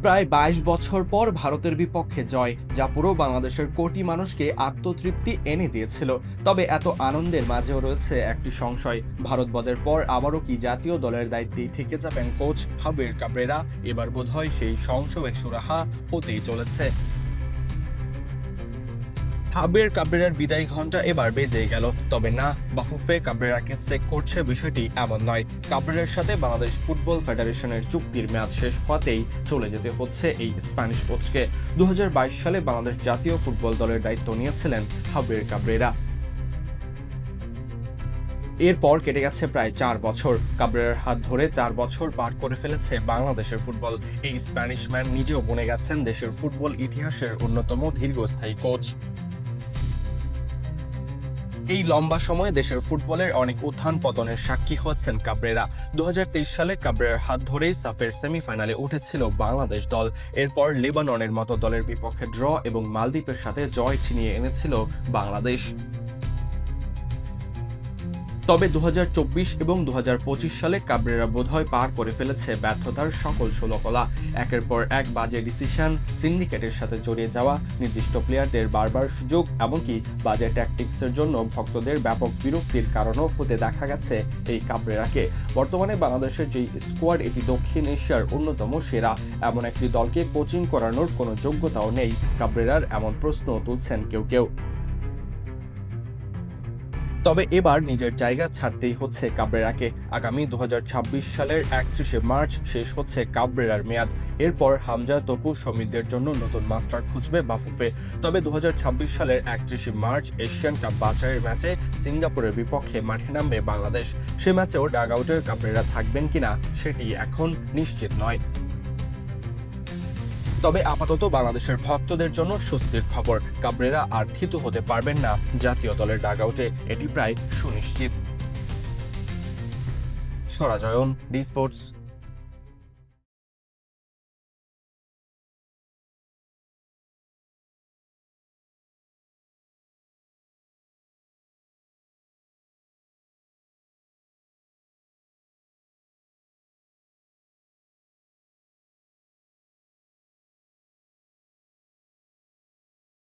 প্রায় ২২ বছর পর ভারতের বিপক্ষে জয়, যা পুরো বাংলাদেশের কোটি মানুষকে আত্মতৃপ্তি এনে দিয়েছিল। তবে এত আনন্দের মাঝেও রয়েছে একটি সংশয়, ভারত বদের পর আবারও কি জাতীয় দলের দায়িত্বেই থেকে যাবেন কোচ হাবির কাবরেরা? এবার বোধহয় সেই সংশয়ের সুরাহা হতেই চলেছে। হাবির কাবরেরার বিদায়ী ঘণ্টা এবার বেজেই গেল। তবে না, বাফুফে কাবরেরাকে চেক করছে বিষয়টি এমন নয়। কাবরেরার সাথে বাংলাদেশ ফুটবল ফেডারেশনের চুক্তির মেয়াদ শেষ হওয়াতেই চলে যেতে হচ্ছে এই স্প্যানিশ কোচকে। ২০২২ সালে বাংলাদেশ জাতীয় ফুটবল দলের দায়িত্ব নিয়েছিলেন হাবির কাবরেরা। এরপর কেটে গেছে প্রায় ৪ বছর। কাবরেরার হাত ধরে ৪ বছর পার করে ফেলেছে বাংলাদেশের ফুটবল। এই স্প্যানিশ ম্যান নিজেও বনে গেছেন দেশের ফুটবল ইতিহাসের অন্যতম দীর্ঘস্থায়ী কোচ। এই লম্বা সময়ে দেশের ফুটবলের অনেক উত্থান পতনের সাক্ষী হচ্ছেন কাবরেরা। ২০২৩ সালে কাবরেরার হাত ধরেই সাফের সেমিফাইনালে উঠেছিল বাংলাদেশ দল। এরপর লেবাননের মতো দলের বিপক্ষে ড্র এবং মালদ্বীপের সাথে জয় ছিনিয়ে এনেছিল বাংলাদেশ। তবে ২০২৪ এবং ২০২৫ সালে কাবরেরা বোধহয় পার করে ফেলেছে ব্যর্থতার সকল ষোলকলা। একের পর এক বাজে ডিসিশন, সিন্ডিকেটের সাথে জড়িয়ে যাওয়া, নির্দিষ্ট প্লেয়ারদের বারবার সুযোগ, এমনকি বাজে ট্যাকটিক্সের জন্য ভক্তদের ব্যাপক বিরক্তির কারণও হতে দেখা গেছে এই কাবরেরাকে। বর্তমানে বাংলাদেশের যেই স্কোয়াড, এটি দক্ষিণ এশিয়ার অন্যতম সেরা। এমন একটি দলকে কোচিং করানোর কোনো যোগ্যতাও নেই কাবরেরার, এমন প্রশ্ন তুলছেন কেউ কেউ। তবে এবার নিজের জায়গা ছাড়তেই হচ্ছে কাবরেরাকে। আগামী ২০২৬ সালের ৩১ মার্চ শেষ হচ্ছে কাবরেরার মেয়াদ। এরপর হামজা, তপু, সমিতদের জন্য নতুন মাস্টার খুঁজবে বাফুফে। তবে ২০২৬ সালের ৩১ মার্চ এশিয়ান কাপ বাছাইয়ের ম্যাচে সিঙ্গাপুরের বিপক্ষে মাঠে নামবে বাংলাদেশ। সে ম্যাচেও ডাগআউটের কাবরেরা থাকবেন কিনা সেটি এখন নিশ্চিত নয়। তবে আপাতত বাংলাদেশের ভক্তদের জন্য স্বস্তির খবর, কাবরেরা আর থিতু হতে পারবেন না জাতীয় দলের ডাগআউটে, এটি প্রায় সুনিশ্চিত। সরাজয়ন, ডি স্পোর্টস।